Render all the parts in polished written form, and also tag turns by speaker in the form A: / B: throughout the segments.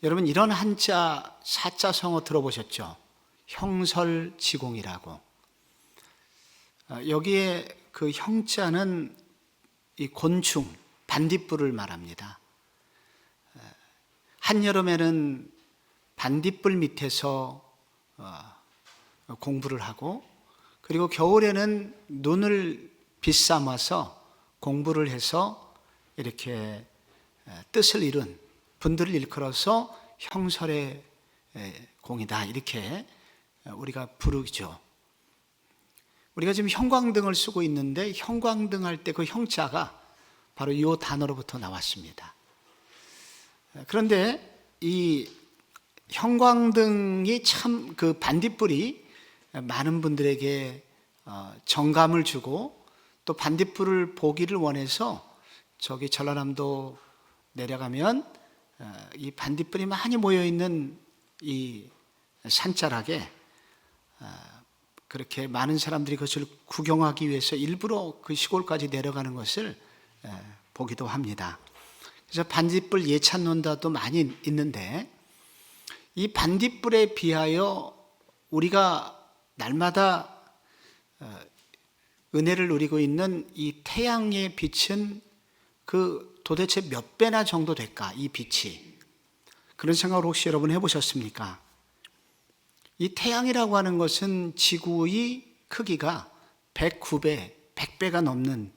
A: 여러분 이런 한자 사자성어 들어보셨죠? 형설지공이라고. 여기에 그 형자는 이 곤충, 반딧불을 말합니다. 한여름에는 반딧불 밑에서 공부를 하고, 그리고 겨울에는 눈을 비삼아서 공부를 해서 이렇게 뜻을 이룬 분들을 일컬어서 형설의 공이다, 이렇게 우리가 부르죠. 우리가 지금 형광등을 쓰고 있는데 형광등 할 때 그 형자가 바로 이 단어로부터 나왔습니다. 그런데 이 형광등이 참 그 반딧불이 많은 분들에게 정감을 주고, 또 반딧불을 보기를 원해서 저기 전라남도 내려가면 이 반딧불이 많이 모여있는 이 산자락에 그렇게 많은 사람들이 그것을 구경하기 위해서 일부러 그 시골까지 내려가는 것을 보기도 합니다. 그래서 반딧불 예찬론다도 많이 있는데, 이 반딧불에 비하여 우리가 날마다 은혜를 누리고 있는 이 태양의 빛은 그 도대체 몇 배나 정도 될까, 이 빛이. 그런 생각을 혹시 여러분 해보셨습니까? 이 태양이라고 하는 것은 지구의 크기가 109배, 100배가 넘는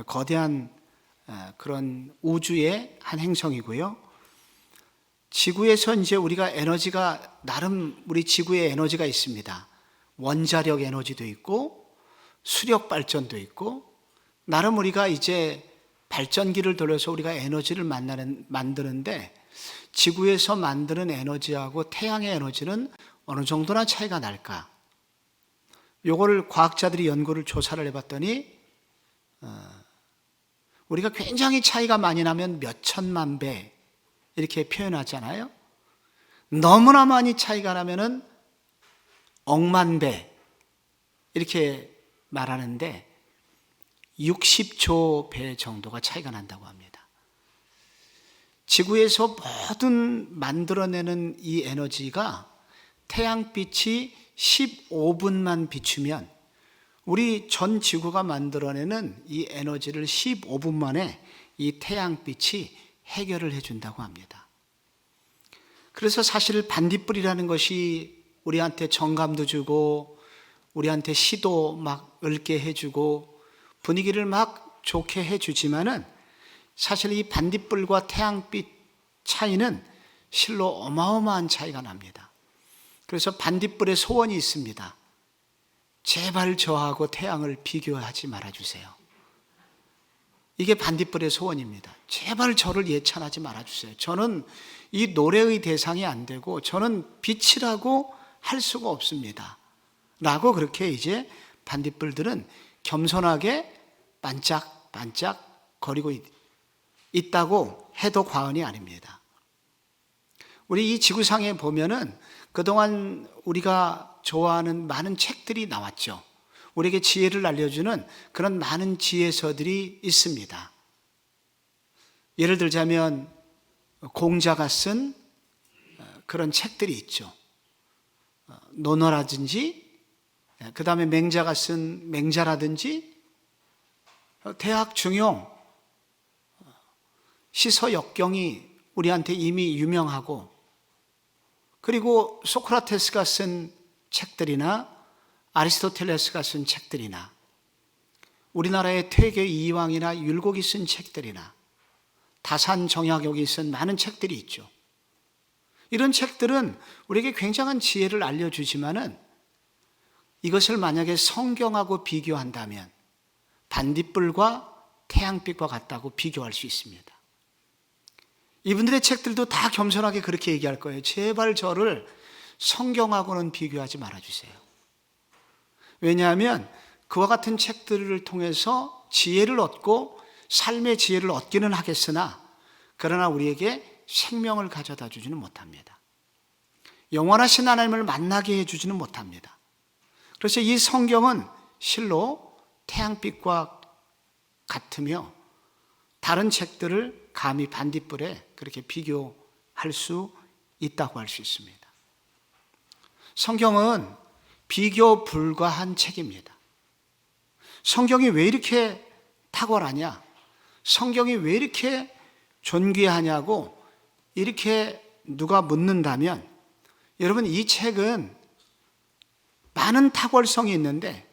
A: 거대한 그런 우주의 한 행성이고요. 지구에서 이제 우리가 에너지가, 나름 우리 지구에 에너지가 있습니다. 원자력 에너지도 있고 수력 발전도 있고, 나름 우리가 이제 발전기를 돌려서 우리가 에너지를 만드는데, 지구에서 만드는 에너지하고 태양의 에너지는 어느 정도나 차이가 날까? 요거를 과학자들이 연구를 조사를 해봤더니 우리가 굉장히 차이가 많이 나면 몇 천만 배 이렇게 표현하잖아요. 너무나 많이 차이가 나면은 억만 배 이렇게 말하는데 60조 배 정도가 차이가 난다고 합니다. 지구에서 모든 만들어내는 이 에너지가 태양빛이 15분만 비추면 우리 전 지구가 만들어내는 이 에너지를 15분 만에 이 태양빛이 해결을 해준다고 합니다. 그래서 사실 반딧불이라는 것이 우리한테 정감도 주고, 우리한테 시도 막 읊게 해주고, 분위기를 막 좋게 해주지만은, 사실 이 반딧불과 태양빛 차이는 실로 어마어마한 차이가 납니다. 그래서 반딧불의 소원이 있습니다. 제발 저하고 태양을 비교하지 말아주세요. 이게 반딧불의 소원입니다. 제발 저를 예찬하지 말아주세요. 저는 이 노래의 대상이 안 되고 저는 빛이라고 할 수가 없습니다. 라고 그렇게 이제 반딧불들은 겸손하게 반짝반짝 거리고 있다고 해도 과언이 아닙니다. 우리 이 지구상에 보면은 그동안 우리가 좋아하는 많은 책들이 나왔죠. 우리에게 지혜를 알려주는 그런 많은 지혜서들이 있습니다. 예를 들자면 공자가 쓴 그런 책들이 있죠. 논어라든지, 그 다음에 맹자가 쓴 맹자라든지, 대학 중용, 시서역경이 우리한테 이미 유명하고, 그리고 소크라테스가 쓴 책들이나 아리스토텔레스가 쓴 책들이나 우리나라의 퇴계 이황이나 율곡이 쓴 책들이나 다산정약용이 쓴 많은 책들이 있죠. 이런 책들은 우리에게 굉장한 지혜를 알려주지만은, 이것을 만약에 성경하고 비교한다면 반딧불과 태양빛과 같다고 비교할 수 있습니다. 이분들의 책들도 다 겸손하게 그렇게 얘기할 거예요. 제발 저를 성경하고는 비교하지 말아주세요. 왜냐하면 그와 같은 책들을 통해서 지혜를 얻고 삶의 지혜를 얻기는 하겠으나, 그러나 우리에게 생명을 가져다 주지는 못합니다. 영원하신 하나님을 만나게 해주지는 못합니다. 그래서 이 성경은 실로 태양빛과 같으며, 다른 책들을 감히 반딧불에 그렇게 비교할 수 있다고 할 수 있습니다. 성경은 비교 불가한 책입니다. 성경이 왜 이렇게 탁월하냐? 성경이 왜 이렇게 존귀하냐고 이렇게 누가 묻는다면, 여러분, 이 책은 많은 탁월성이 있는데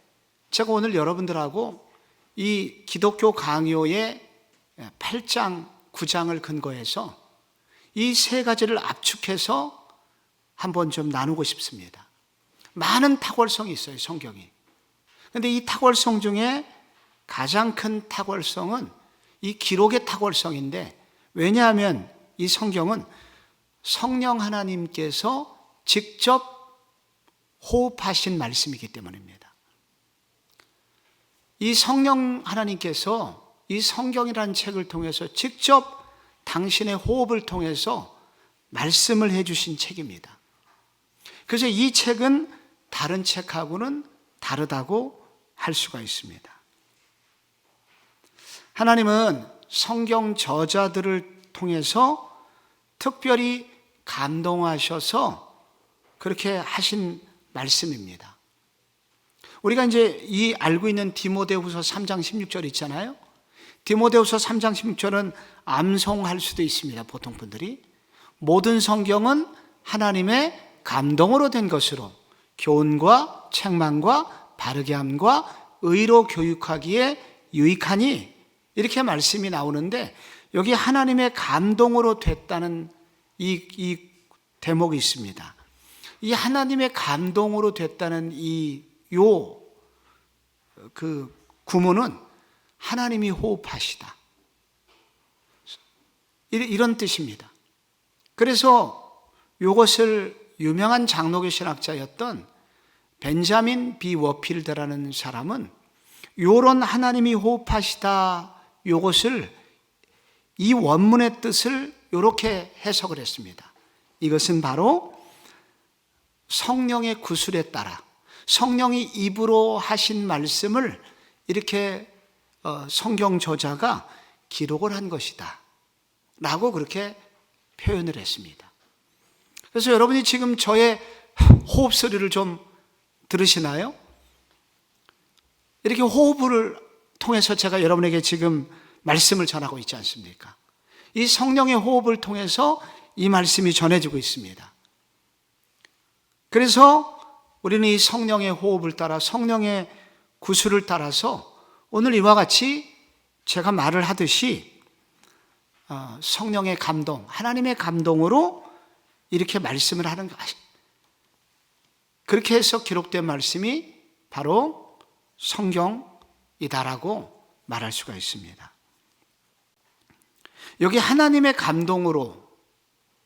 A: 제가 오늘 여러분들하고 이 기독교 강요의 8장, 9장을 근거해서 이 세 가지를 압축해서 한번 좀 나누고 싶습니다. 많은 탁월성이 있어요, 성경이. 그런데 이 탁월성 중에 가장 큰 탁월성은 이 기록의 탁월성인데, 왜냐하면 이 성경은 성령 하나님께서 직접 호흡하신 말씀이기 때문입니다. 이 성령 하나님께서 이 성경이라는 책을 통해서 직접 당신의 호흡을 통해서 말씀을 해주신 책입니다. 그래서 이 책은 다른 책하고는 다르다고 할 수가 있습니다. 하나님은 성경 저자들을 통해서 특별히 감동하셔서 그렇게 하신 말씀입니다. 우리가 이제 이 알고 있는 디모데후서 3장 16절 있잖아요. 디모데후서 3장 16절은 암송할 수도 있습니다. 보통 분들이 모든 성경은 하나님의 감동으로 된 것으로 교훈과 책망과 바르게 함과 의로 교육하기에 유익하니, 이렇게 말씀이 나오는데, 여기 하나님의 감동으로 됐다는 이 대목이 있습니다. 이 하나님의 감동으로 됐다는 그 구문은 하나님이 호흡하시다, 이런 뜻입니다. 그래서 이것을 유명한 장로교 신학자였던 벤자민 비 워필드라는 사람은 이런 하나님이 호흡하시다, 이것을, 이 원문의 뜻을 이렇게 해석을 했습니다. 이것은 바로 성령의 구술에 따라 성령이 입으로 하신 말씀을 이렇게 성경 저자가 기록을 한 것이다 라고 그렇게 표현을 했습니다. 그래서 여러분이 지금 저의 호흡 소리를 좀 들으시나요? 이렇게 호흡을 통해서 제가 여러분에게 지금 말씀을 전하고 있지 않습니까? 이 성령의 호흡을 통해서 이 말씀이 전해지고 있습니다. 그래서 우리는 이 성령의 호흡을 따라, 성령의 구술을 따라서 오늘 이와 같이 제가 말을 하듯이 성령의 감동, 하나님의 감동으로 이렇게 말씀을 하는 것, 그렇게 해서 기록된 말씀이 바로 성경이다라고 말할 수가 있습니다. 여기 하나님의 감동으로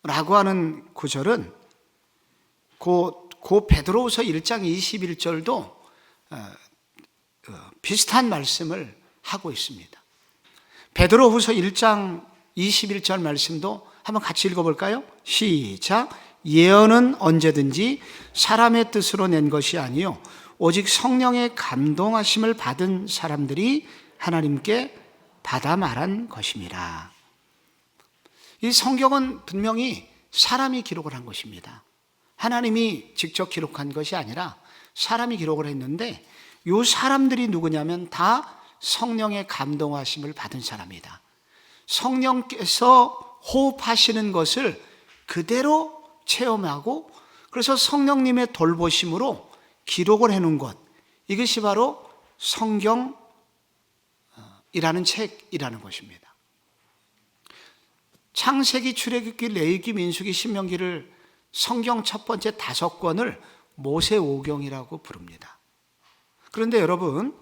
A: 라고 하는 구절은 고 베드로후서 1장 21절도 비슷한 말씀을 하고 있습니다. 베드로후서 1장 21절 말씀도 한번 같이 읽어볼까요? 시작. 예언은 언제든지 사람의 뜻으로 낸 것이 아니요 오직 성령의 감동하심을 받은 사람들이 하나님께 받아 말한 것입니다. 이 성경은 분명히 사람이 기록을 한 것입니다. 하나님이 직접 기록한 것이 아니라 사람이 기록을 했는데, 이 사람들이 누구냐면 다 성령의 감동하심을 받은 사람이다. 성령께서 호흡하시는 것을 그대로 체험하고, 그래서 성령님의 돌보심으로 기록을 해놓은 것, 이것이 바로 성경이라는 책이라는 것입니다. 창세기, 출애굽기, 레위기, 민수기, 신명기를 성경 첫 번째 5권을 모세오경이라고 부릅니다. 그런데 여러분,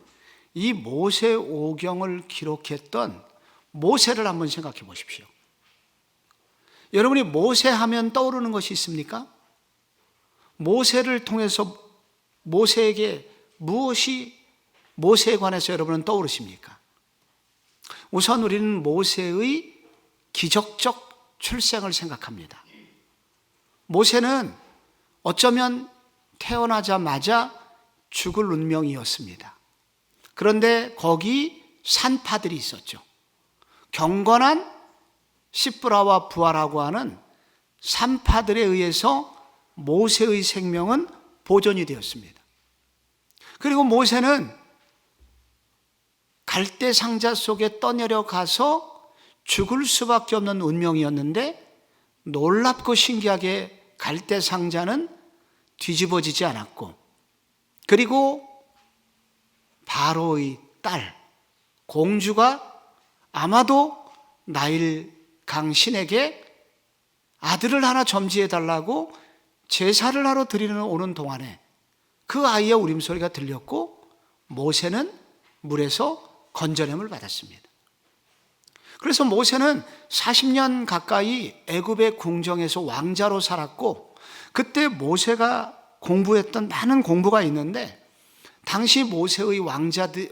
A: 이 모세오경을 기록했던 모세를 한번 생각해 보십시오. 여러분이 모세하면 떠오르는 것이 있습니까? 모세를 통해서 모세에게 무엇이, 모세에 관해서 여러분은 떠오르십니까? 우선 우리는 모세의 기적적 출생을 생각합니다. 모세는 어쩌면 태어나자마자 죽을 운명이었습니다. 그런데 거기 산파들이 있었죠. 경건한 시브라와 부하라고 하는 산파들에 의해서 모세의 생명은 보존이 되었습니다. 그리고 모세는 갈대 상자 속에 떠내려가서 죽을 수밖에 없는 운명이었는데 놀랍고 신기하게 갈대 상자는 뒤집어지지 않았고, 그리고 바로의 딸 공주가 아마도 나일 강신에게 아들을 하나 점지해달라고 제사를 하러 드리는 오는 동안에 그 아이의 울음소리가 들렸고 모세는 물에서 건져냄을 받았습니다. 그래서 모세는 40년 가까이 애굽의 궁정에서 왕자로 살았고, 그때 모세가 공부했던 많은 공부가 있는데, 당시 모세의 왕자들,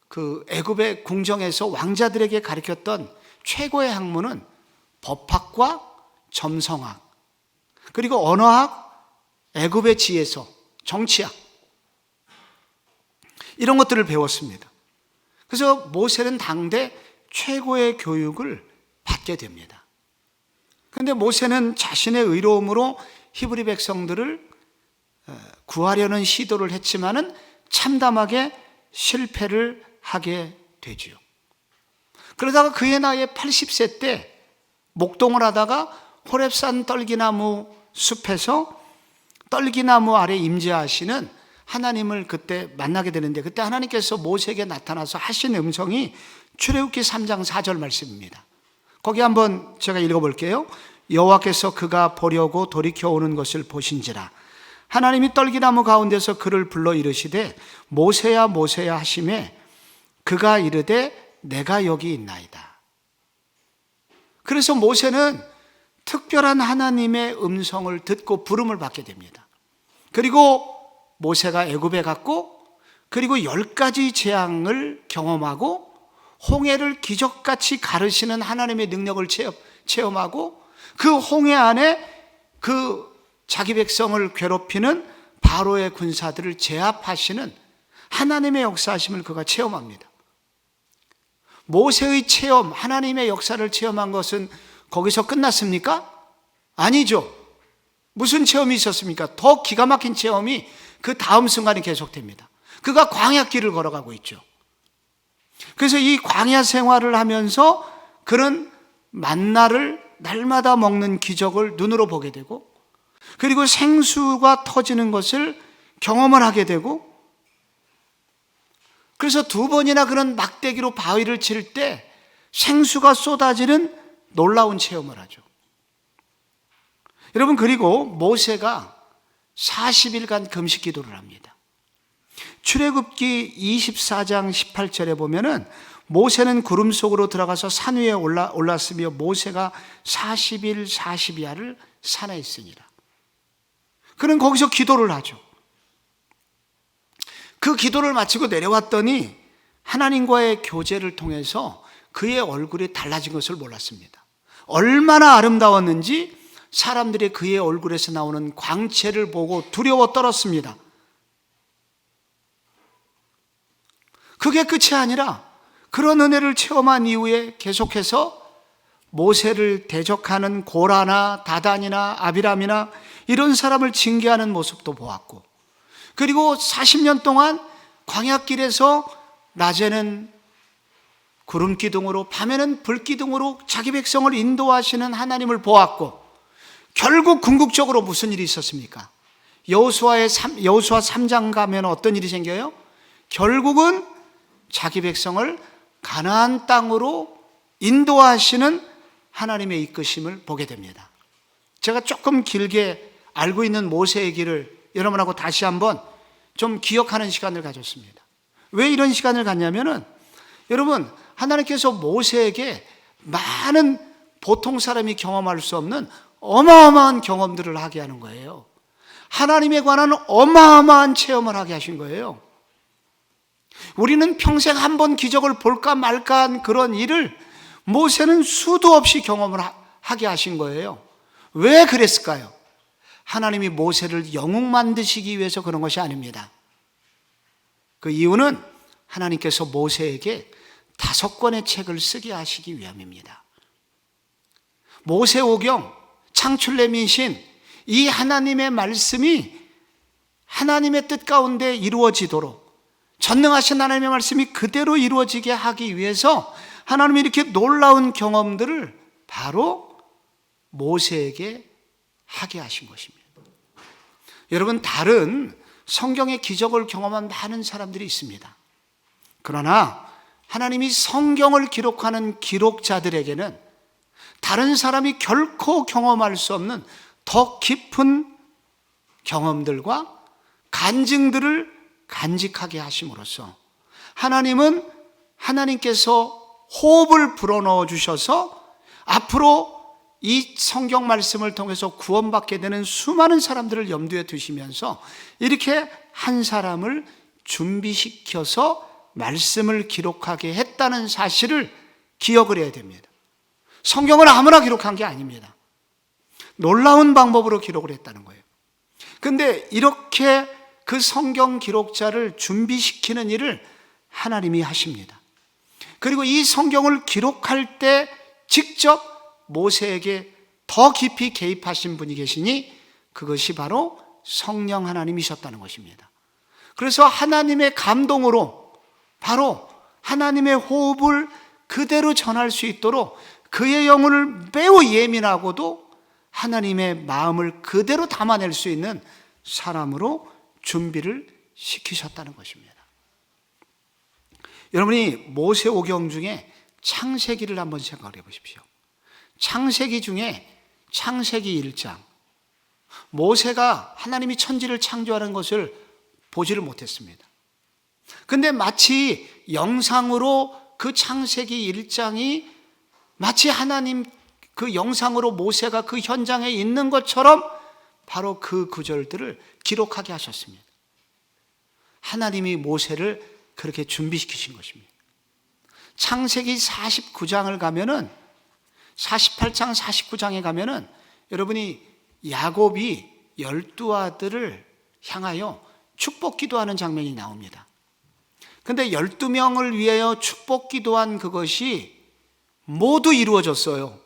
A: 그 애굽의 궁정에서 왕자들에게 가르쳤던 최고의 학문은 법학과 점성학, 그리고 언어학, 애굽의 지혜서, 정치학, 이런 것들을 배웠습니다. 그래서 모세는 당대 최고의 교육을 받게 됩니다. 그런데 모세는 자신의 의로움으로 히브리 백성들을 구하려는 시도를 했지만은 참담하게 실패를 하게 되죠. 그러다가 그의 나이 80세 때 목동을 하다가 호렙산 떨기나무 숲에서 떨기나무 아래 임재하시는 하나님을 그때 만나게 되는데, 그때 하나님께서 모세에게 나타나서 하신 음성이 출애굽기 3장 4절 말씀입니다. 거기 한번 제가 읽어볼게요. 여호와께서 그가 보려고 돌이켜 오는 것을 보신지라 하나님이 떨기나무 가운데서 그를 불러 이르시되 모세야 모세야 하시매 그가 이르되 내가 여기 있나이다. 그래서 모세는 특별한 하나님의 음성을 듣고 부름을 받게 됩니다. 그리고 모세가 애굽에 갔고, 그리고 10가지 재앙을 경험하고 홍해를 기적같이 가르시는 하나님의 능력을 체험하고, 그 홍해 안에 그 자기 백성을 괴롭히는 바로의 군사들을 제압하시는 하나님의 역사하심을 그가 체험합니다. 모세의 체험, 하나님의 역사를 체험한 것은 거기서 끝났습니까? 아니죠. 무슨 체험이 있었습니까? 더 기가 막힌 체험이 그 다음 순간에 계속됩니다. 그가 광야길을 걸어가고 있죠. 그래서 이 광야 생활을 하면서 그는 만나를 날마다 먹는 기적을 눈으로 보게 되고, 그리고 생수가 터지는 것을 경험을 하게 되고, 그래서 2번이나 그런 막대기로 바위를 칠 때 생수가 쏟아지는 놀라운 체험을 하죠. 여러분, 그리고 모세가 40일간 금식 기도를 합니다. 출애굽기 24장 18절에 보면은 모세는 구름 속으로 들어가서 산 위에 올랐으며 모세가 40일 40야를 산에 있으니라. 그는 거기서 기도를 하죠. 그 기도를 마치고 내려왔더니 하나님과의 교제를 통해서 그의 얼굴이 달라진 것을 몰랐습니다. 얼마나 아름다웠는지 사람들이 그의 얼굴에서 나오는 광채를 보고 두려워 떨었습니다. 그게 끝이 아니라 그런 은혜를 체험한 이후에 계속해서 모세를 대적하는 고라나 다단이나 아비람이나 이런 사람을 징계하는 모습도 보았고, 그리고 40년 동안 광야길에서 낮에는 구름 기둥으로 밤에는 불 기둥으로 자기 백성을 인도하시는 하나님을 보았고, 결국 궁극적으로 무슨 일이 있었습니까? 여호수아 3장 가면 어떤 일이 생겨요? 결국은 자기 백성을 가나안 땅으로 인도하시는 하나님의 이끄심을 보게 됩니다. 제가 조금 길게 알고 있는 모세의 길을 여러분하고 다시 한번 좀 기억하는 시간을 가졌습니다. 왜 이런 시간을 갖냐면은, 여러분, 하나님께서 모세에게 많은 보통 사람이 경험할 수 없는 어마어마한 경험들을 하게 하는 거예요. 하나님에 관한 어마어마한 체험을 하게 하신 거예요. 우리는 평생 한 번 기적을 볼까 말까 한 그런 일을 모세는 수도 없이 경험을 하게 하신 거예요. 왜 그랬을까요? 하나님이 모세를 영웅 만드시기 위해서 그런 것이 아닙니다. 그 이유는 하나님께서 모세에게 5권의 책을 쓰게 하시기 위함입니다. 모세오경, 창출레민신, 이 하나님의 말씀이 하나님의 뜻 가운데 이루어지도록, 전능하신 하나님의 말씀이 그대로 이루어지게 하기 위해서 하나님이 이렇게 놀라운 경험들을 바로 모세에게 하게 하신 것입니다. 여러분, 다른 성경의 기적을 경험한 많은 사람들이 있습니다. 그러나 하나님이 성경을 기록하는 기록자들에게는 다른 사람이 결코 경험할 수 없는 더 깊은 경험들과 간증들을 간직하게 하심으로써 하나님은 하나님께서 호흡을 불어넣어 주셔서 앞으로 이 성경 말씀을 통해서 구원받게 되는 수많은 사람들을 염두에 두시면서 이렇게 한 사람을 준비시켜서 말씀을 기록하게 했다는 사실을 기억을 해야 됩니다. 성경을 아무나 기록한 게 아닙니다. 놀라운 방법으로 기록을 했다는 거예요. 근데 이렇게 그 성경 기록자를 준비시키는 일을 하나님이 하십니다. 그리고 이 성경을 기록할 때 직접 모세에게 더 깊이 개입하신 분이 계시니 그것이 바로 성령 하나님이셨다는 것입니다. 그래서 하나님의 감동으로 바로 하나님의 호흡을 그대로 전할 수 있도록 그의 영혼을 매우 예민하고도 하나님의 마음을 그대로 담아낼 수 있는 사람으로 준비를 시키셨다는 것입니다. 여러분이 모세오경 중에 창세기를 한번 생각해 보십시오. 창세기 중에 창세기 1장, 모세가 하나님이 천지를 창조하는 것을 보지를 못했습니다. 근데 마치 영상으로 그 창세기 1장이 마치 하나님 그 영상으로 모세가 그 현장에 있는 것처럼 바로 그 구절들을 기록하게 하셨습니다. 하나님이 모세를 그렇게 준비시키신 것입니다. 창세기 49장을 가면은 48장 49장에 가면은 여러분이 야곱이 12아들을 향하여 축복 기도하는 장면이 나옵니다. 근데 12명을 위하여 축복 기도한 그것이 모두 이루어졌어요.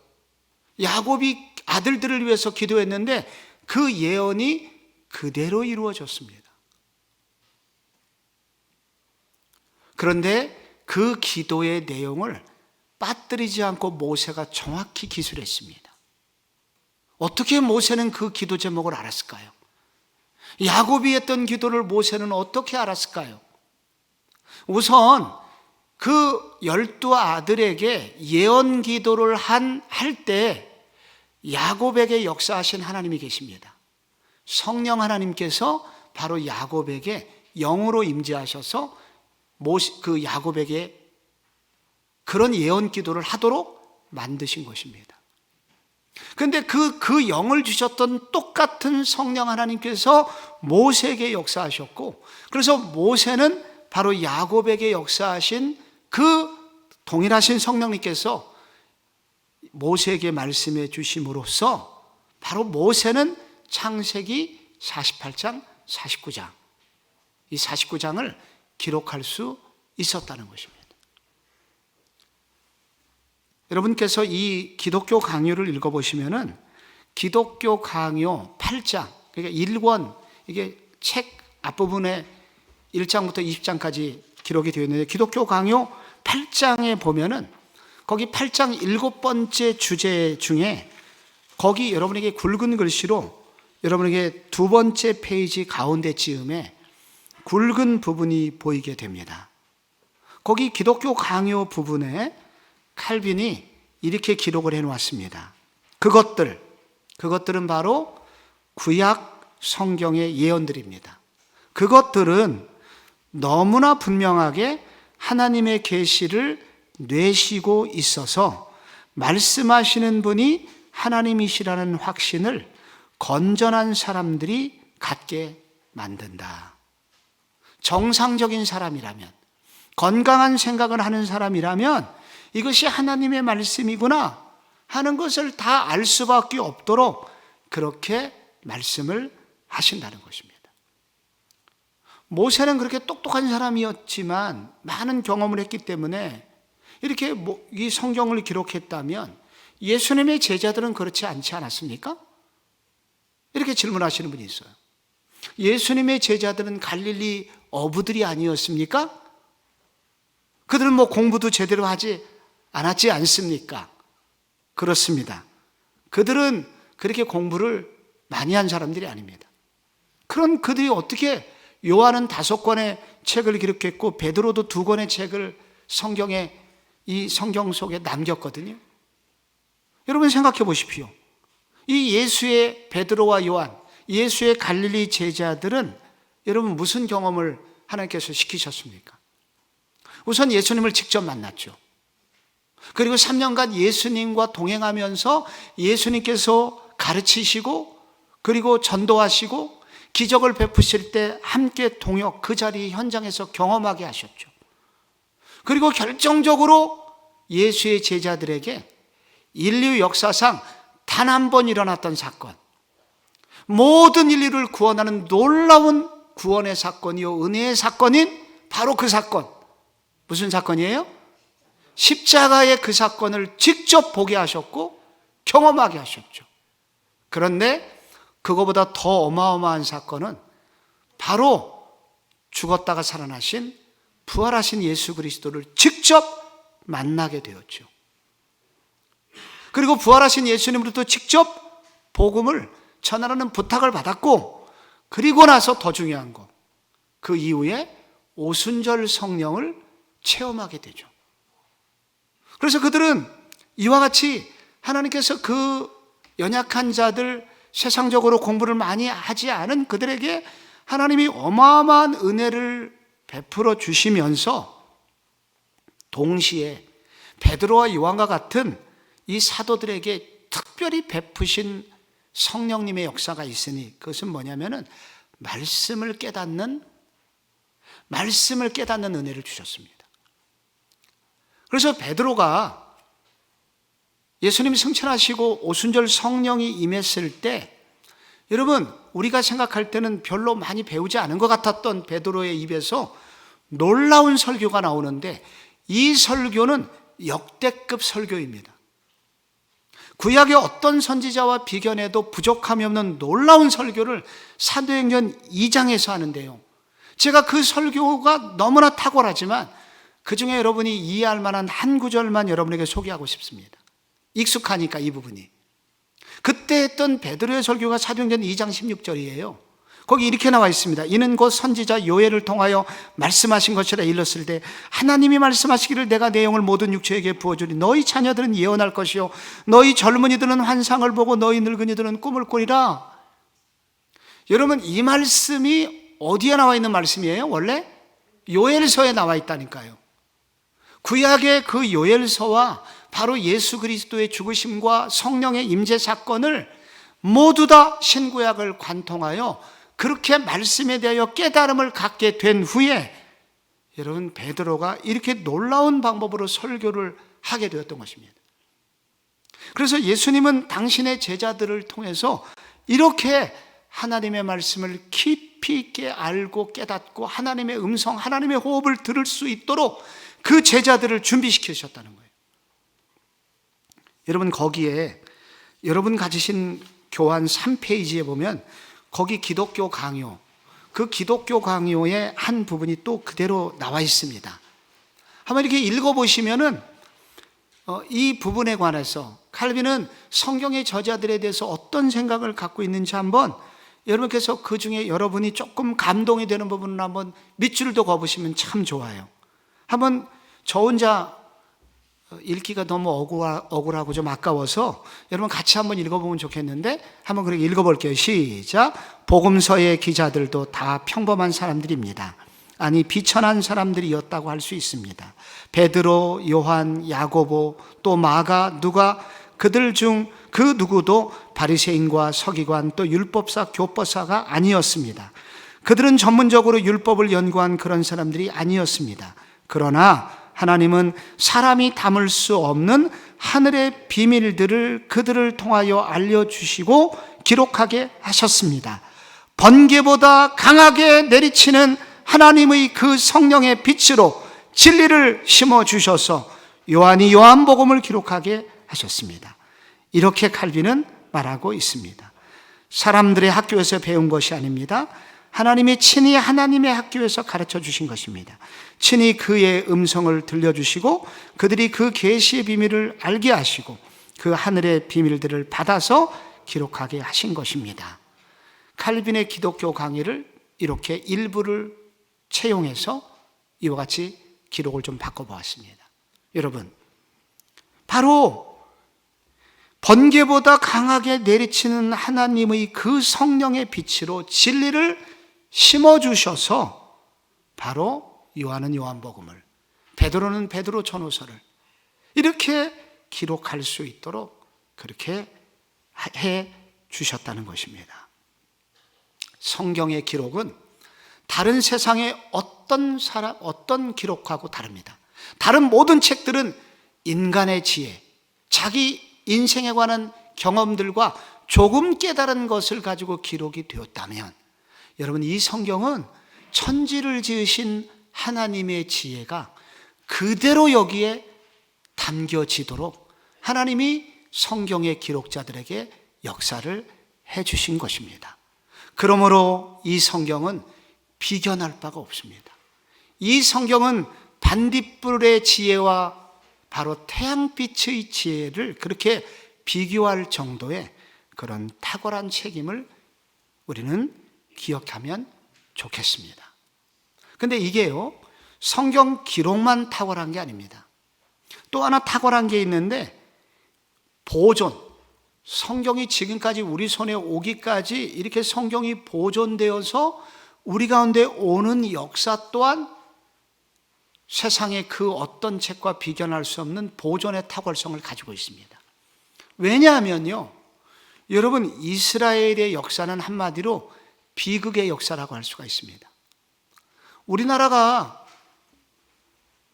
A: 야곱이 아들들을 위해서 기도했는데 그 예언이 그대로 이루어졌습니다. 그런데 그 기도의 내용을 빠뜨리지 않고 모세가 정확히 기술했습니다. 어떻게 모세는 그 기도 제목을 알았을까요? 야곱이 했던 기도를 모세는 어떻게 알았을까요? 우선 그 12아들에게 예언 기도를 할 때 야곱에게 역사하신 하나님이 계십니다. 성령 하나님께서 바로 야곱에게 영으로 임재하셔서 그 야곱에게 그런 예언 기도를 하도록 만드신 것입니다. 그런데 그 영을 주셨던 똑같은 성령 하나님께서 모세에게 역사하셨고, 그래서 모세는 바로 야곱에게 역사하신 그 동일하신 성령님께서 모세에게 말씀해 주심으로써 바로 모세는 창세기 48장, 49장, 이 49장을 기록할 수 있었다는 것입니다. 여러분께서 이 기독교 강요를 읽어보시면은 기독교 강요 8장, 그러니까 1권, 이게 책 앞부분에 1장부터 20장까지 기록이 되어 있는데 기독교 강요 8장에 보면은 거기 8장 7번째 주제 중에 거기 여러분에게 굵은 글씨로 여러분에게 2번째 페이지 가운데 쯤에 굵은 부분이 보이게 됩니다. 거기 기독교 강요 부분에 칼빈이 이렇게 기록을 해놓았습니다. 그것들은 바로 구약 성경의 예언들입니다. 그것들은 너무나 분명하게 하나님의 계시를 뇌시고 있어서 말씀하시는 분이 하나님이시라는 확신을 건전한 사람들이 갖게 만든다. 정상적인 사람이라면, 건강한 생각을 하는 사람이라면 이것이 하나님의 말씀이구나 하는 것을 다 알 수밖에 없도록 그렇게 말씀을 하신다는 것입니다. 모세는 그렇게 똑똑한 사람이었지만 많은 경험을 했기 때문에 이렇게 이 성경을 기록했다면 예수님의 제자들은 그렇지 않지 않았습니까? 이렇게 질문하시는 분이 있어요. 예수님의 제자들은 갈릴리 어부들이 아니었습니까? 그들은 뭐 공부도 제대로 하지 않았지 않습니까? 그렇습니다. 그들은 그렇게 공부를 많이 한 사람들이 아닙니다. 그런 그들이 어떻게 요한은 5권의 책을 기록했고 베드로도 2권의 책을 성경에 이 성경 속에 남겼거든요. 여러분 생각해 보십시오. 이 예수의 베드로와 요한, 예수의 갈릴리 제자들은 여러분 무슨 경험을 하나님께서 시키셨습니까? 우선 예수님을 직접 만났죠. 그리고 3년간 예수님과 동행하면서 예수님께서 가르치시고 그리고 전도하시고 기적을 베푸실 때 함께 동역 그 자리 현장에서 경험하게 하셨죠. 그리고 결정적으로 예수의 제자들에게 인류 역사상 단 한 번 일어났던 사건, 모든 인류를 구원하는 놀라운 구원의 사건이요 은혜의 사건인 바로 그 사건. 무슨 사건이에요? 십자가의 그 사건을 직접 보게 하셨고 경험하게 하셨죠. 그런데 그거보다 더 어마어마한 사건은 바로 죽었다가 살아나신 부활하신 예수 그리스도를 직접 만나게 되었죠. 그리고 부활하신 예수님으로부터 직접 복음을 전하라는 부탁을 받았고, 그리고 나서 더 중요한 거, 그 이후에 오순절 성령을 체험하게 되죠. 그래서 그들은 이와 같이 하나님께서 그 연약한 자들, 세상적으로 공부를 많이 하지 않은 그들에게 하나님이 어마어마한 은혜를 베풀어 주시면서 동시에 베드로와 요한과 같은 이 사도들에게 특별히 베푸신 성령님의 역사가 있으니 그것은 뭐냐면은 말씀을 깨닫는 은혜를 주셨습니다. 그래서 베드로가 예수님이 승천하시고 오순절 성령이 임했을 때, 여러분 우리가 생각할 때는 별로 많이 배우지 않은 것 같았던 베드로의 입에서 놀라운 설교가 나오는데, 이 설교는 역대급 설교입니다. 구약의 어떤 선지자와 비견해도 부족함이 없는 놀라운 설교를 사도행전 2장에서 하는데요, 제가 그 설교가 너무나 탁월하지만 그 중에 여러분이 이해할 만한 한 구절만 여러분에게 소개하고 싶습니다. 익숙하니까 이 부분이. 그때 했던 베드로의 설교가 사도행전 2장 16절이에요. 거기 이렇게 나와 있습니다. 이는 곧 선지자 요엘을 통하여 말씀하신 것이라 일렀을 때 하나님이 말씀하시기를 내가 내 영을 모든 육체에게 부어주리. 너희 자녀들은 예언할 것이요 너희 젊은이들은 환상을 보고 너희 늙은이들은 꿈을 꾸리라. 여러분 이 말씀이 어디에 나와 있는 말씀이에요? 원래 요엘서에 나와 있다니까요. 구약의 그 요엘서와 바로 예수 그리스도의 죽으심과 성령의 임재 사건을 모두 다 신구약을 관통하여 그렇게 말씀에 대하여 깨달음을 갖게 된 후에 여러분 베드로가 이렇게 놀라운 방법으로 설교를 하게 되었던 것입니다. 그래서 예수님은 당신의 제자들을 통해서 이렇게 하나님의 말씀을 깊이 있게 알고 깨닫고 하나님의 음성, 하나님의 호흡을 들을 수 있도록 그 제자들을 준비시키셨다는 거예요. 여러분 거기에 여러분 가지신 교환 3페이지에 보면 거기 기독교 강요, 그 기독교 강요의 한 부분이 또 그대로 나와 있습니다. 한번 이렇게 읽어보시면은 이 부분에 관해서 칼빈은 성경의 저자들에 대해서 어떤 생각을 갖고 있는지 한번 여러분께서 그 중에 여러분이 조금 감동이 되는 부분을 한번 밑줄도 그어보시면 참 좋아요. 한번 저 혼자 읽기가 너무 억울하고 좀 아까워서 여러분 같이 한번 읽어보면 좋겠는데 한번 그렇게 읽어볼게요. 시작. 복음서의 기자들도 다 평범한 사람들입니다. 아니 비천한 사람들이었다고 할 수 있습니다. 베드로, 요한, 야고보, 또 마가, 누가, 그들 중 그 누구도 바리새인과 서기관 또 율법사, 교법사가 아니었습니다. 그들은 전문적으로 율법을 연구한 그런 사람들이 아니었습니다. 그러나 하나님은 사람이 담을 수 없는 하늘의 비밀들을 그들을 통하여 알려주시고 기록하게 하셨습니다. 번개보다 강하게 내리치는 하나님의 그 성령의 빛으로 진리를 심어주셔서 요한이 요한복음을 기록하게 하셨습니다. 이렇게 칼빈은 말하고 있습니다. 사람들의 학교에서 배운 것이 아닙니다. 하나님이 친히 하나님의 학교에서 가르쳐 주신 것입니다. 친히 그의 음성을 들려주시고 그들이 그 계시의 비밀을 알게 하시고 그 하늘의 비밀들을 받아서 기록하게 하신 것입니다. 칼빈의 기독교 강의를 이렇게 일부를 채용해서 이와 같이 기록을 좀 바꿔보았습니다. 여러분, 바로 번개보다 강하게 내리치는 하나님의 그 성령의 빛으로 진리를 심어주셔서 바로 요한은 요한복음을, 베드로는 베드로 전후서를 이렇게 기록할 수 있도록 그렇게 해 주셨다는 것입니다. 성경의 기록은 다른 세상의 어떤 기록하고 다릅니다. 다른 모든 책들은 인간의 지혜, 자기 인생에 관한 경험들과 조금 깨달은 것을 가지고 기록이 되었다면, 여러분, 이 성경은 천지를 지으신 하나님의 지혜가 그대로 여기에 담겨지도록 하나님이 성경의 기록자들에게 역사를 해 주신 것입니다. 그러므로 이 성경은 비견할 바가 없습니다. 이 성경은 반딧불의 지혜와 바로 태양빛의 지혜를 그렇게 비교할 정도의 그런 탁월한 책임을 우리는 기억하면 좋겠습니다. 근데 이게요, 성경 기록만 탁월한 게 아닙니다. 또 하나 탁월한 게 있는데, 보존. 성경이 지금까지 우리 손에 오기까지 이렇게 성경이 보존되어서 우리 가운데 오는 역사 또한 세상의 그 어떤 책과 비견할 수 없는 보존의 탁월성을 가지고 있습니다. 왜냐하면요, 여러분, 이스라엘의 역사는 한마디로 비극의 역사라고 할 수가 있습니다. 우리나라가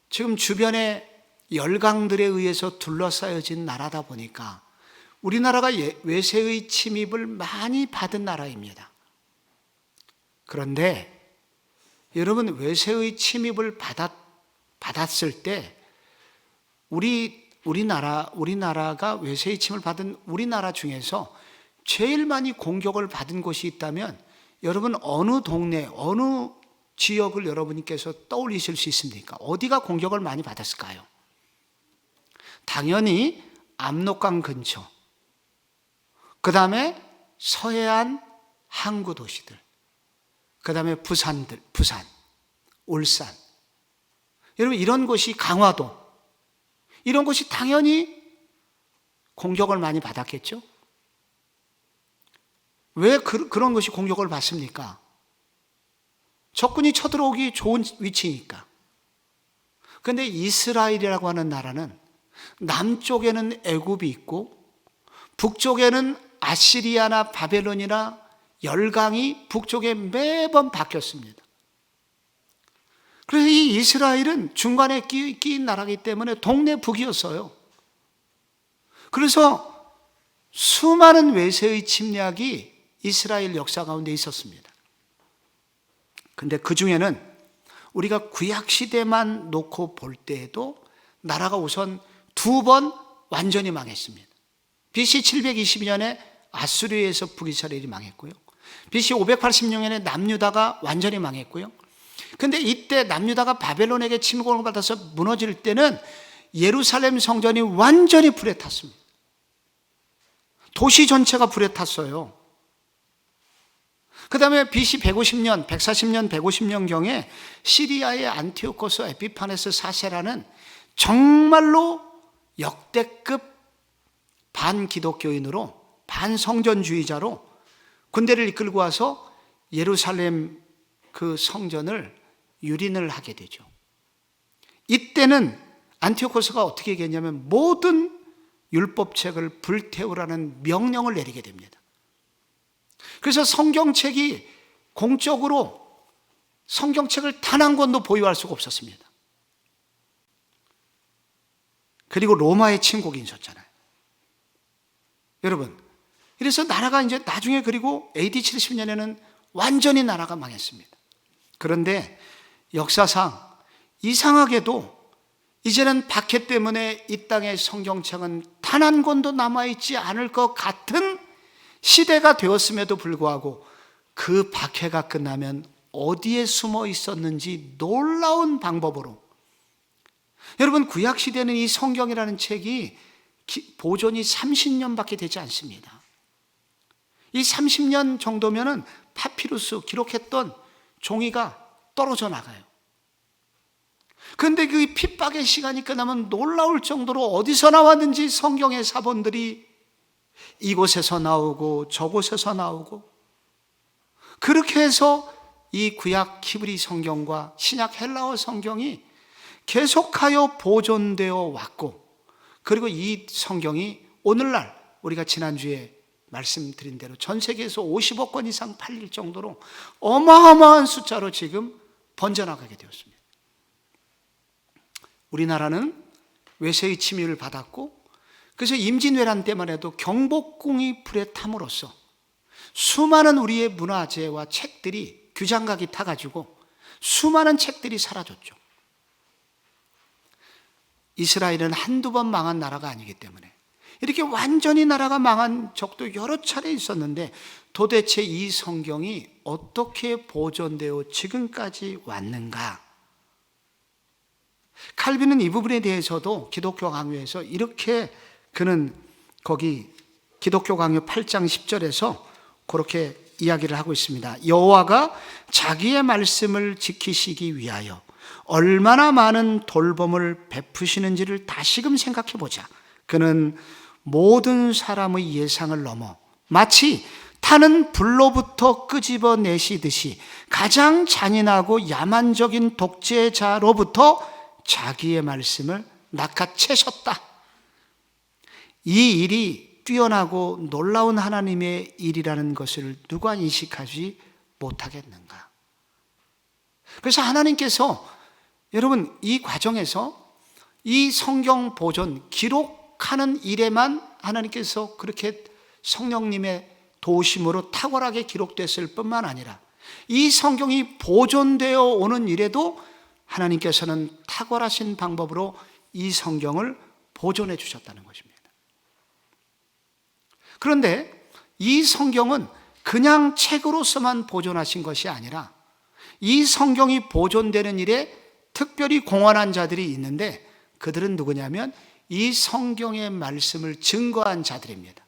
A: 지금 주변에 열강들에 의해서 둘러싸여진 나라다 보니까 우리나라가 외세의 침입을 많이 받은 나라입니다. 그런데 여러분, 외세의 침입을 받았을 때 우리나라가 외세의 침입을 받은 우리나라 중에서 제일 많이 공격을 받은 곳이 있다면 여러분, 어느 동네, 어느 지역을 여러분께서 떠올리실 수 있습니까? 어디가 공격을 많이 받았을까요? 당연히 압록강 근처, 그 다음에 서해안 항구 도시들, 그 다음에 부산, 울산, 여러분, 이런 곳이, 강화도, 이런 곳이 당연히 공격을 많이 받았겠죠? 왜 그런 것이 공격을 받습니까? 적군이 쳐들어오기 좋은 위치니까. 그런데 이스라엘이라고 하는 나라는 남쪽에는 애굽이 있고 북쪽에는 아시리아나 바벨론이나 열강이 북쪽에 매번 바뀌었습니다. 그래서 이 이스라엘은 중간에 끼인 나라이기 때문에 동네 북이었어요. 그래서 수많은 외세의 침략이 이스라엘 역사 가운데 있었습니다. 근데 그 중에는 우리가 구약시대만 놓고 볼 때에도 나라가 우선 2번 완전히 망했습니다. BC 722년에 아수르에서 북이스라엘이 망했고요. BC 586년에 남유다가 완전히 망했고요. 근데 이때 남유다가 바벨론에게 침공을 받아서 무너질 때는 예루살렘 성전이 완전히 불에 탔습니다. 도시 전체가 불에 탔어요. 그 다음에 BC 150년, 140년, 150년경에 시리아의 안티오코스 에피파네스 4세라는 정말로 역대급 반기독교인으로, 반성전주의자로 군대를 이끌고 와서 예루살렘 그 성전을 유린을 하게 되죠. 이때는 안티오코스가 어떻게 얘기했냐면 모든 율법책을 불태우라는 명령을 내리게 됩니다. 그래서 성경책이 공적으로 성경책을 단 한 권도 보유할 수가 없었습니다. 그리고 로마의 침공이 있었잖아요. 여러분, 그래서 나라가 이제 나중에, 그리고 AD 70년에는 완전히 나라가 망했습니다. 그런데 역사상 이상하게도 이제는 박해 때문에 이 땅의 성경책은 단 한 권도 남아있지 않을 것 같은 시대가 되었음에도 불구하고 그 박해가 끝나면 어디에 숨어 있었는지 놀라운 방법으로, 여러분, 구약시대는 이 성경이라는 책이 보존이 30년밖에 되지 않습니다. 이 30년 정도면은 파피루스 기록했던 종이가 떨어져 나가요. 그런데 그 핍박의 시간이 끝나면 놀라울 정도로 어디서 나왔는지 성경의 사본들이 이곳에서 나오고 저곳에서 나오고, 그렇게 해서 이 구약 히브리 성경과 신약 헬라어 성경이 계속하여 보존되어 왔고, 그리고 이 성경이 오늘날 우리가 지난주에 말씀드린 대로 전 세계에서 50억 권 이상 팔릴 정도로 어마어마한 숫자로 지금 번져나가게 되었습니다. 우리나라는 외세의 침입을 받았고, 그래서 임진왜란 때만 해도 경복궁이 불에 탐으로써 수많은 우리의 문화재와 책들이 규장각이 타가지고 수많은 책들이 사라졌죠. 이스라엘은 한두 번 망한 나라가 아니기 때문에 이렇게 완전히 나라가 망한 적도 여러 차례 있었는데, 도대체 이 성경이 어떻게 보존되어 지금까지 왔는가? 칼빈은 이 부분에 대해서도 기독교 강요에서 이렇게, 그는 거기 기독교 강요 8장 10절에서 그렇게 이야기를 하고 있습니다. 여호와가 자기의 말씀을 지키시기 위하여 얼마나 많은 돌봄을 베푸시는지를 다시금 생각해 보자. 그는 모든 사람의 예상을 넘어 마치 타는 불로부터 끄집어내시듯이 가장 잔인하고 야만적인 독재자로부터 자기의 말씀을 낚아채셨다. 이 일이 뛰어나고 놀라운 하나님의 일이라는 것을 누가 인식하지 못하겠는가? 그래서 하나님께서, 여러분, 이 과정에서 이 성경 보존, 기록하는 일에만 하나님께서 그렇게 성령님의 도우심으로 탁월하게 기록됐을 뿐만 아니라 이 성경이 보존되어 오는 일에도 하나님께서는 탁월하신 방법으로 이 성경을 보존해 주셨다는 것입니다. 그런데 이 성경은 그냥 책으로서만 보존하신 것이 아니라 이 성경이 보존되는 일에 특별히 공헌한 자들이 있는데, 그들은 누구냐면 이 성경의 말씀을 증거한 자들입니다.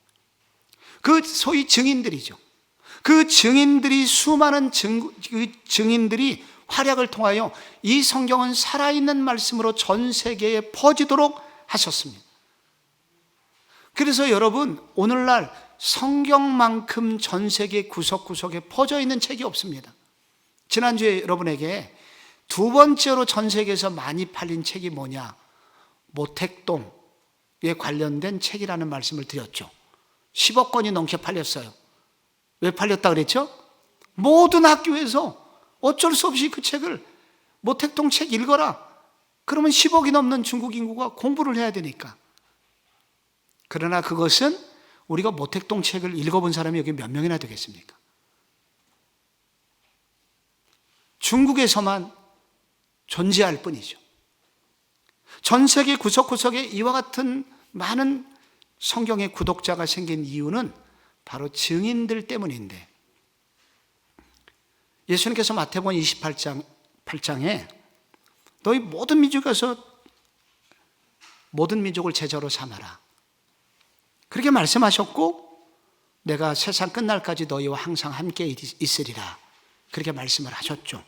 A: 그 소위 증인들이죠. 그 증인들이, 수많은 증인들이 활약을 통하여 이 성경은 살아있는 말씀으로 전 세계에 퍼지도록 하셨습니다. 그래서 여러분, 오늘날 성경만큼 전 세계 구석구석에 퍼져 있는 책이 없습니다. 지난주에 여러분에게 두 번째로 전 세계에서 많이 팔린 책이 뭐냐? 모택동에 관련된 책이라는 말씀을 드렸죠. 10억 권이 넘게 팔렸어요. 왜 팔렸다 그랬죠? 모든 학교에서 어쩔 수 없이 그 책을, 모택동 책 읽어라. 그러면 10억이 넘는 중국 인구가 공부를 해야 되니까. 그러나 그것은 우리가 모택동 책을 읽어본 사람이 여기 몇 명이나 되겠습니까? 중국에서만 존재할 뿐이죠. 전 세계 구석구석에 이와 같은 많은 성경의 구독자가 생긴 이유는 바로 증인들 때문인데, 예수님께서 마태복음 28장에 너희 모든 민족에서 모든 민족을 제자로 삼아라, 그렇게 말씀하셨고, 내가 세상 끝날까지 너희와 항상 함께 있으리라, 그렇게 말씀을 하셨죠.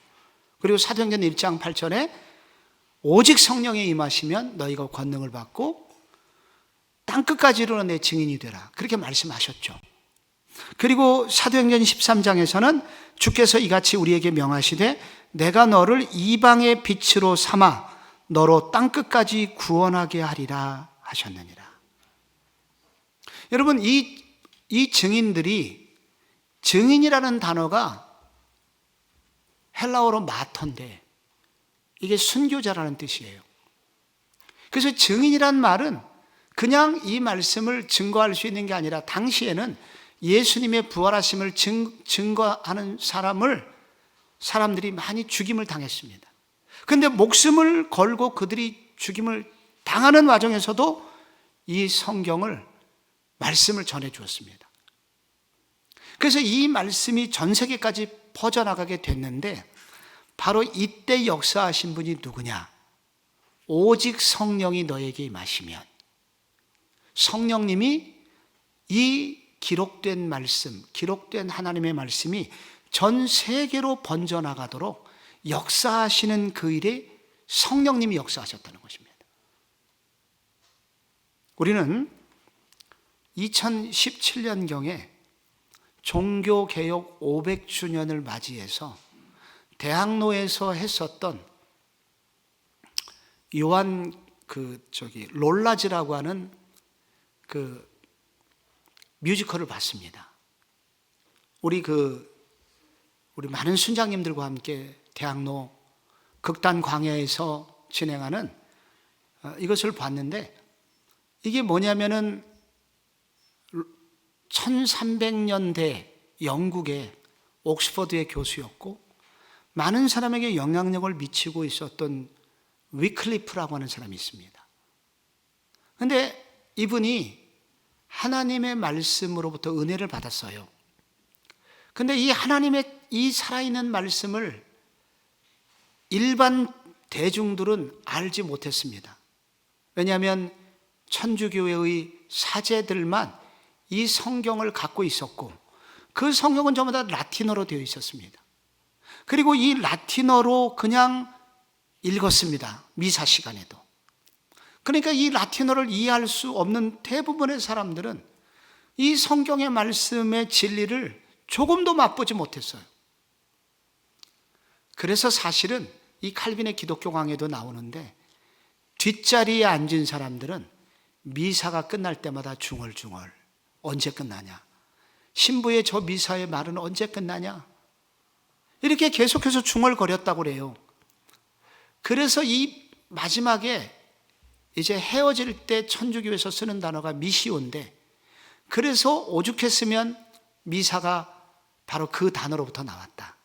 A: 그리고 사도행전 1장 8절에 오직 성령에 임하시면 너희가 권능을 받고 땅끝까지 이르러 내 증인이 되라, 그렇게 말씀하셨죠. 그리고 사도행전 13장에서는 주께서 이같이 우리에게 명하시되 내가 너를 이방의 빛으로 삼아 너로 땅끝까지 구원하게 하리라 하셨느니라. 여러분, 이 증인들이, 증인이라는 단어가 헬라어로 마터인데 이게 순교자라는 뜻이에요. 그래서 증인이란 말은 그냥 이 말씀을 증거할 수 있는 게 아니라, 당시에는 예수님의 부활하심을 증거하는 사람들이 많이 죽임을 당했습니다. 그런데 목숨을 걸고 그들이 죽임을 당하는 와중에서도 이 성경을, 말씀을 전해 주었습니다. 그래서 이 말씀이 전 세계까지 퍼져나가게 됐는데, 바로 이때 역사하신 분이 누구냐? 오직 성령이 너에게 임하시면, 성령님이 이 기록된 말씀, 기록된 하나님의 말씀이 전 세계로 번져나가도록 역사하시는 그 일에 성령님이 역사하셨다는 것입니다. 우리는 2017년경에 종교개혁 500주년을 맞이해서 대학로에서 했었던 요한 롤라즈라고 하는 그 뮤지컬을 봤습니다. 우리 많은 순장님들과 함께 대학로 극단 광야에서 진행하는 이것을 봤는데, 이게 뭐냐면은 1300년대 영국의 옥스퍼드의 교수였고 많은 사람에게 영향력을 미치고 있었던 위클리프라고 하는 사람이 있습니다. 그런데 이분이 하나님의 말씀으로부터 은혜를 받았어요. 그런데 이 하나님의 이 살아있는 말씀을 일반 대중들은 알지 못했습니다. 왜냐하면 천주교회의 사제들만 이 성경을 갖고 있었고, 그 성경은 전부 다 라틴어로 되어 있었습니다. 그리고 이 라틴어로 그냥 읽었습니다. 미사 시간에도. 그러니까 이 라틴어를 이해할 수 없는 대부분의 사람들은 이 성경의 말씀의 진리를 조금도 맛보지 못했어요. 그래서 사실은 이 칼빈의 기독교 강해도 나오는데, 뒷자리에 앉은 사람들은 미사가 끝날 때마다 중얼중얼, 언제 끝나냐? 신부의 저 미사의 말은 언제 끝나냐? 이렇게 계속해서 중얼거렸다고 그래요. 그래서 이 마지막에 이제 헤어질 때 천주교에서 쓰는 단어가 미시오인데, 그래서 오죽했으면 미사가 바로 그 단어로부터 나왔다.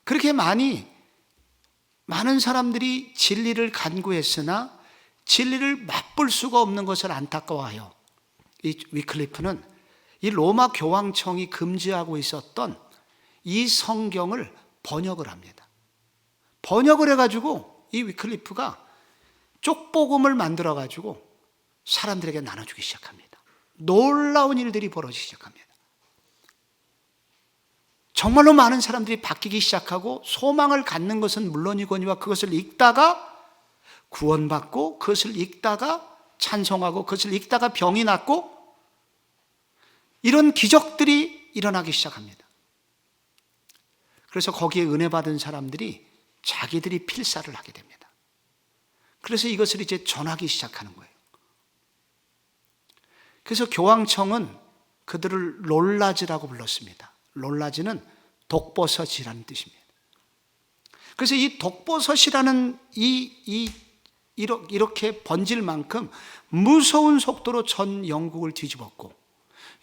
A: 그렇게 많은 사람들이 진리를 간구했으나 진리를 맛볼 수가 없는 것을 안타까워하여 이 위클리프는 이 로마 교황청이 금지하고 있었던 이 성경을 번역을 합니다. 번역을 해가지고 이 위클리프가 쪽복음을 만들어가지고 사람들에게 나눠주기 시작합니다. 놀라운 일들이 벌어지기 시작합니다. 정말로 많은 사람들이 바뀌기 시작하고, 소망을 갖는 것은 물론이거니와 그것을 읽다가 구원받고, 그것을 읽다가 찬송하고, 그것을 읽다가 병이 낫고, 이런 기적들이 일어나기 시작합니다. 그래서 거기에 은혜 받은 사람들이 자기들이 필사를 하게 됩니다. 그래서 이것을 이제 전하기 시작하는 거예요. 그래서 교황청은 그들을 롤라즈라고 불렀습니다. 롤라즈는 독버섯이라는 뜻입니다. 그래서 이 독버섯이라는 이렇게 번질 만큼 무서운 속도로 전 영국을 뒤집었고,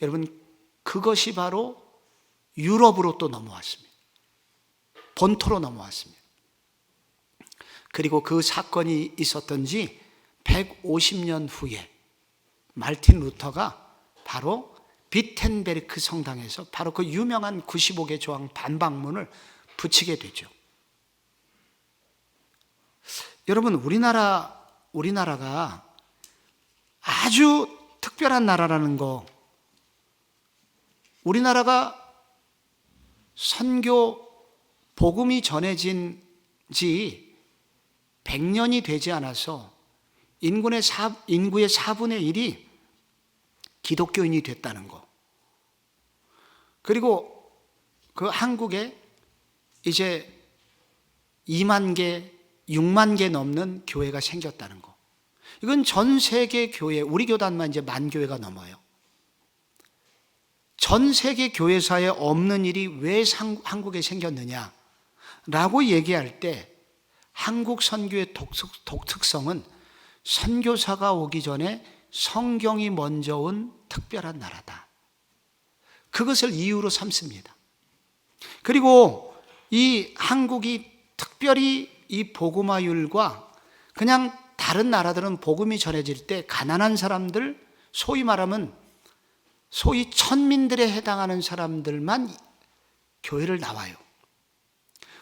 A: 여러분, 그것이 바로 유럽으로 또 넘어왔습니다. 본토로 넘어왔습니다. 그리고 그 사건이 있었던 지 150년 후에 말틴 루터가 바로 비텐베르크 성당에서 바로 그 유명한 95개 조항 반박문을 붙이게 되죠. 여러분, 우리나라가 아주 특별한 나라라는 거, 우리나라가 선교 복음이 전해진 지 100년이 되지 않아서 인구의 4분의 1이 기독교인이 됐다는 거, 그리고 그 한국에 이제 2만 개, 6만 개 넘는 교회가 생겼다는 거, 이건 전 세계 교회, 우리 교단만 이제 10,000 교회가 넘어요. 전 세계 교회사에 없는 일이 왜 한국에 생겼느냐라고 얘기할 때, 한국 선교의 독특성은 선교사가 오기 전에 성경이 먼저 온 특별한 나라다. 그것을 이유로 삼습니다. 그리고 이 한국이 특별히 이 복음화율과 그냥 다른 나라들은 복음이 전해질 때 가난한 사람들, 소위 말하면 소위 천민들에 해당하는 사람들만 교회를 나와요.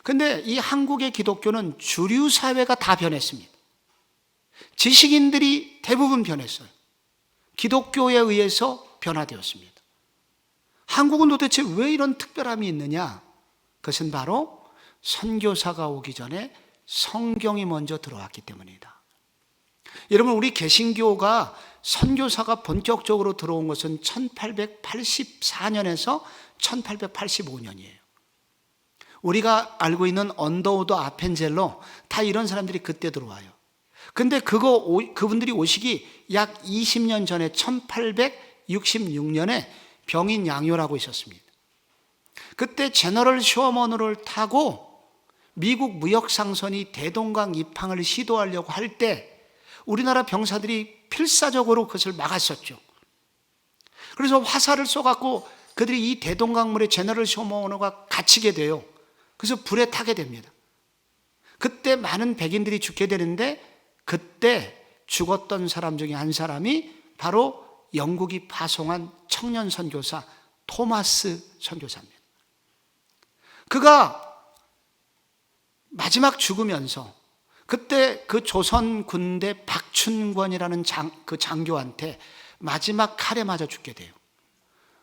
A: 근데 이 한국의 기독교는 주류 사회가 다 변했습니다. 지식인들이 대부분 변했어요. 기독교에 의해서 변화되었습니다. 한국은 도대체 왜 이런 특별함이 있느냐? 그것은 바로 선교사가 오기 전에 성경이 먼저 들어왔기 때문이다. 여러분, 우리 개신교가 선교사가 본격적으로 들어온 것은 1884년에서 1885년이에요. 우리가 알고 있는 언더우드 아펜젤러, 다 이런 사람들이 그때 들어와요. 근데 그분들이 오시기 약 20년 전에 1866년에 병인 양요라고 있었습니다. 그때 제너럴 쇼먼호를 타고 미국 무역상선이 대동강 입항을 시도하려고 할 때 우리나라 병사들이 필사적으로 그것을 막았었죠. 그래서 화살을 쏘갖고 그들이 이 대동강물에 제너럴 쇼먼호가 갇히게 돼요. 그래서 불에 타게 됩니다. 그때 많은 백인들이 죽게 되는데 그때 죽었던 사람 중에 한 사람이 바로 영국이 파송한 청년 선교사 토마스 선교사입니다. 그가 마지막 죽으면서 그때 그 조선 군대 박춘권이라는 그 장교한테 마지막 칼에 맞아 죽게 돼요.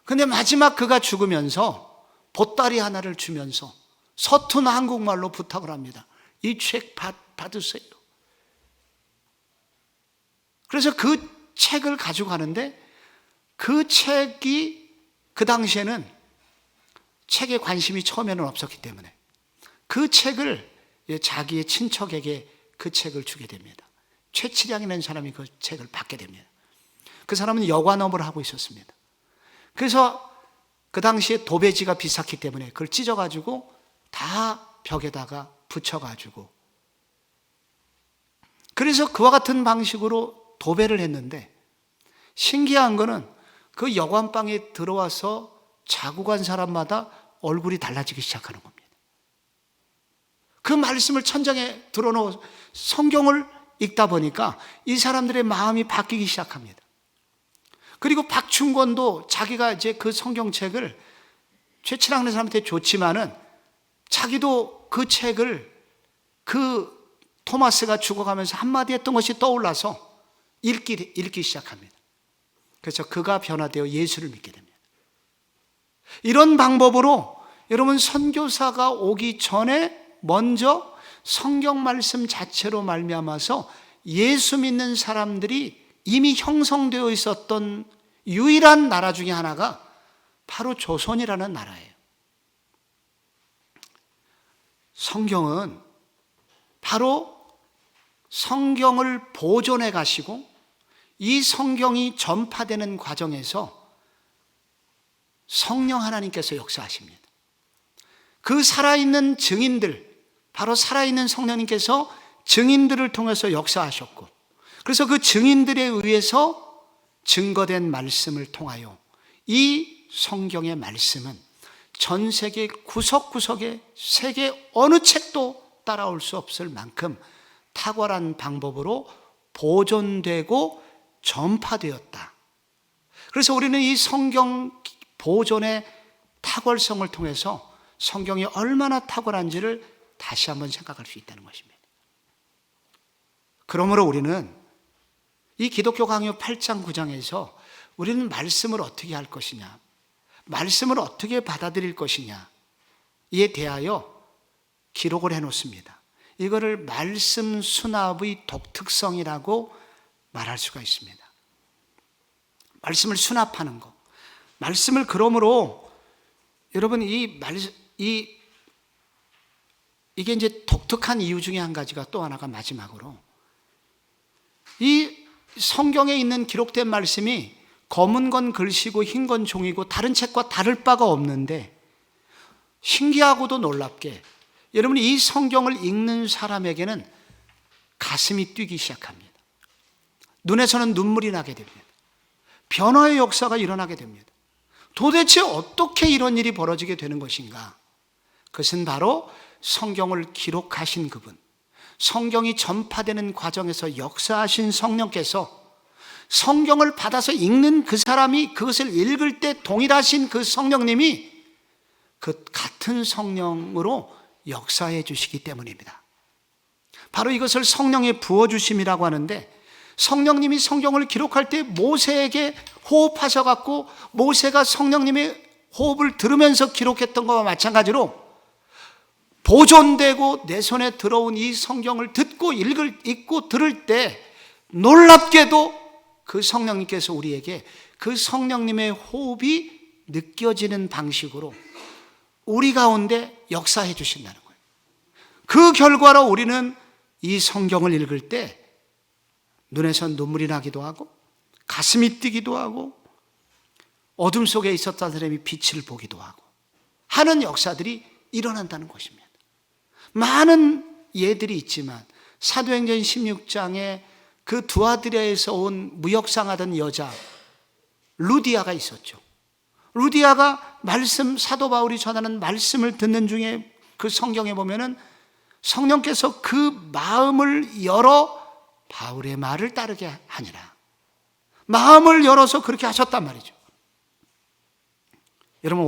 A: 근데 마지막 그가 죽으면서 보따리 하나를 주면서 서툰 한국말로 부탁을 합니다. 이 책 받으세요. 그래서 그 책을 가지고 가는데 그 책이 그 당시에는 책에 관심이 처음에는 없었기 때문에 그 책을 자기의 친척에게 그 책을 주게 됩니다. 최치량이라는 사람이 그 책을 받게 됩니다. 그 사람은 여관업을 하고 있었습니다. 그래서 그 당시에 도배지가 비쌌기 때문에 그걸 찢어가지고 다 벽에다가 붙여가지고 그래서 그와 같은 방식으로 도배를 했는데 신기한 거는 그 여관방에 들어와서 자고 간 사람마다 얼굴이 달라지기 시작하는 겁니다. 그 말씀을 천장에 들어놓은 성경을 읽다 보니까 이 사람들의 마음이 바뀌기 시작합니다. 그리고 박충권도 자기가 이제 그 성경책을 최칠학내 사람한테 줬지만은 자기도 그 책을 그 토마스가 죽어가면서 한마디 했던 것이 떠올라서 읽기 시작합니다. 그래서 그가 변화되어 예수를 믿게 됩니다. 이런 방법으로 여러분 선교사가 오기 전에 먼저 성경 말씀 자체로 말미암아서 예수 믿는 사람들이 이미 형성되어 있었던 유일한 나라 중에 하나가 바로 조선이라는 나라예요. 성경은 바로 성경을 보존해 가시고 이 성경이 전파되는 과정에서 성령 하나님께서 역사하십니다. 그 살아있는 증인들, 바로 살아있는 성령님께서 증인들을 통해서 역사하셨고 그래서 그 증인들에 의해서 증거된 말씀을 통하여 이 성경의 말씀은 전 세계 구석구석에 세계 어느 책도 따라올 수 없을 만큼 탁월한 방법으로 보존되고 전파되었다. 그래서 우리는 이 성경 보존의 탁월성을 통해서 성경이 얼마나 탁월한지를 다시 한번 생각할 수 있다는 것입니다. 그러므로 우리는 이 기독교 강요 8장 9장에서 우리는 말씀을 어떻게 할 것이냐, 말씀을 어떻게 받아들일 것이냐 이에 대하여 기록을 해놓습니다. 이거를 말씀 수납의 독특성이라고 말할 수가 있습니다. 말씀을 수납하는 것. 말씀을 그러므로 여러분 이게 이제 독특한 이유 중에 한 가지가 또 하나가 마지막으로 이 성경에 있는 기록된 말씀이 검은 건 글씨고 흰 건 종이고 다른 책과 다를 바가 없는데 신기하고도 놀랍게 여러분이 이 성경을 읽는 사람에게는 가슴이 뛰기 시작합니다. 눈에서는 눈물이 나게 됩니다. 변화의 역사가 일어나게 됩니다. 도대체 어떻게 이런 일이 벌어지게 되는 것인가? 그것은 바로 성경을 기록하신 그분, 성경이 전파되는 과정에서 역사하신 성령께서 성경을 받아서 읽는 그 사람이 그것을 읽을 때 동일하신 그 성령님이 그 같은 성령으로 역사해 주시기 때문입니다. 바로 이것을 성령의 부어주심이라고 하는데, 성령님이 성경을 기록할 때 모세에게 호흡하셔갖고 모세가 성령님의 호흡을 들으면서 기록했던 것과 마찬가지로 보존되고 내 손에 들어온 이 성경을 읽고 들을 때 놀랍게도 그 성령님께서 우리에게 그 성령님의 호흡이 느껴지는 방식으로 우리 가운데 역사해 주신다는 거예요. 그 결과로 우리는 이 성경을 읽을 때 눈에서 눈물이 나기도 하고 가슴이 뛰기도 하고 어둠 속에 있었던 사람이 빛을 보기도 하고 하는 역사들이 일어난다는 것입니다. 많은 예들이 있지만 사도행전 16장에 그 두아드리아에서 온 무역상하던 여자 루디아가 있었죠. 루디아가 사도 바울이 전하는 말씀을 듣는 중에 그 성경에 보면은 성령께서 그 마음을 열어 바울의 말을 따르게 하니라. 마음을 열어서 그렇게 하셨단 말이죠. 여러분,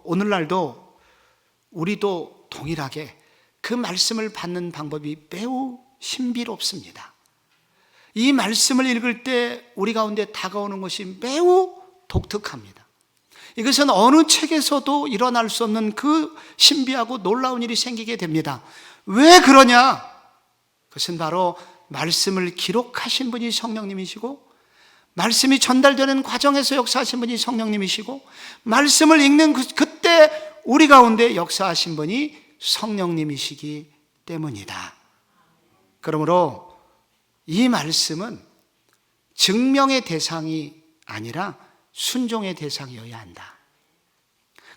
A: 오늘날도 우리도 동일하게 그 말씀을 받는 방법이 매우 신비롭습니다. 이 말씀을 읽을 때 우리 가운데 다가오는 것이 매우 독특합니다. 이것은 어느 책에서도 일어날 수 없는 그 신비하고 놀라운 일이 생기게 됩니다. 왜 그러냐? 그것은 바로 말씀을 기록하신 분이 성령님이시고, 말씀이 전달되는 과정에서 역사하신 분이 성령님이시고, 말씀을 읽는 그때 우리 가운데 역사하신 분이 성령님이시기 때문이다. 그러므로 이 말씀은 증명의 대상이 아니라 순종의 대상이어야 한다.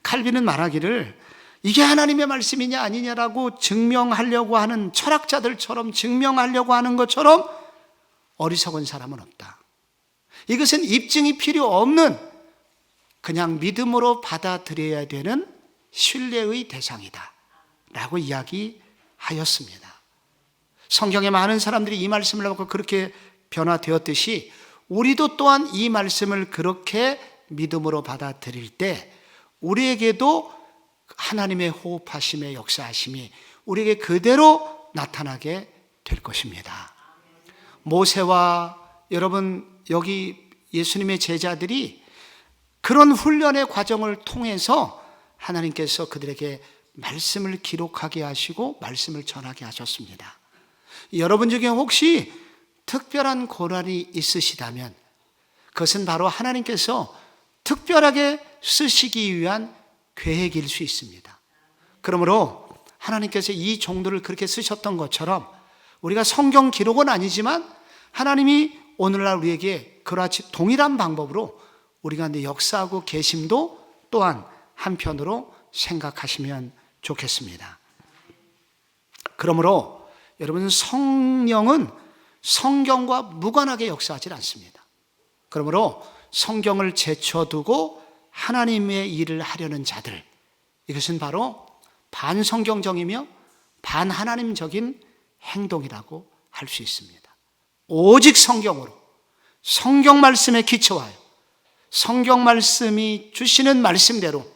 A: 칼빈은 말하기를 이게 하나님의 말씀이냐 아니냐라고 증명하려고 하는 철학자들처럼 증명하려고 하는 것처럼 어리석은 사람은 없다. 이것은 입증이 필요 없는 그냥 믿음으로 받아들여야 되는 신뢰의 대상이다 라고 이야기하였습니다. 성경에 많은 사람들이 이 말씀을 받고 그렇게 변화되었듯이 우리도 또한 이 말씀을 그렇게 믿음으로 받아들일 때 우리에게도 하나님의 호흡하심의 역사하심이 우리에게 그대로 나타나게 될 것입니다. 모세와 여러분 여기 예수님의 제자들이 그런 훈련의 과정을 통해서 하나님께서 그들에게 말씀을 기록하게 하시고 말씀을 전하게 하셨습니다. 여러분 중에 혹시 특별한 고난이 있으시다면 그것은 바로 하나님께서 특별하게 쓰시기 위한 계획일 수 있습니다. 그러므로 하나님께서 이 종들을 그렇게 쓰셨던 것처럼 우리가 성경 기록은 아니지만 하나님이 오늘날 우리에게 그같이 동일한 방법으로 우리 가운데 역사하고 계심도 또한 한편으로 생각하시면 좋겠습니다. 그러므로 여러분, 성령은 성경과 무관하게 역사하지 않습니다. 그러므로 성경을 제쳐두고 하나님의 일을 하려는 자들, 이것은 바로 반성경적이며 반하나님적인 행동이라고 할 수 있습니다. 오직 성경으로, 성경 말씀에 기초하여 성경 말씀이 주시는 말씀대로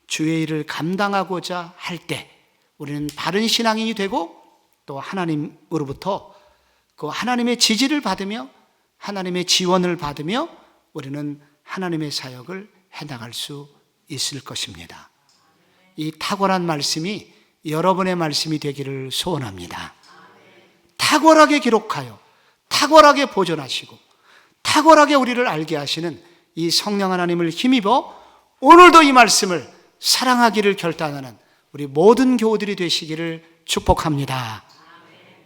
A: 주의 일을 감당하고자 할 때 우리는 바른 신앙인이 되고 또 하나님으로부터 그 하나님의 지지를 받으며 하나님의 지원을 받으며 우리는 하나님의 사역을 해나갈 수 있을 것입니다. 이 탁월한 말씀이 여러분의 말씀이 되기를 소원합니다. 탁월하게 기록하여 탁월하게 보존하시고 탁월하게 우리를 알게 하시는 이 성령 하나님을 힘입어 오늘도 이 말씀을 사랑하기를 결단하는 우리 모든 교우들이 되시기를 축복합니다.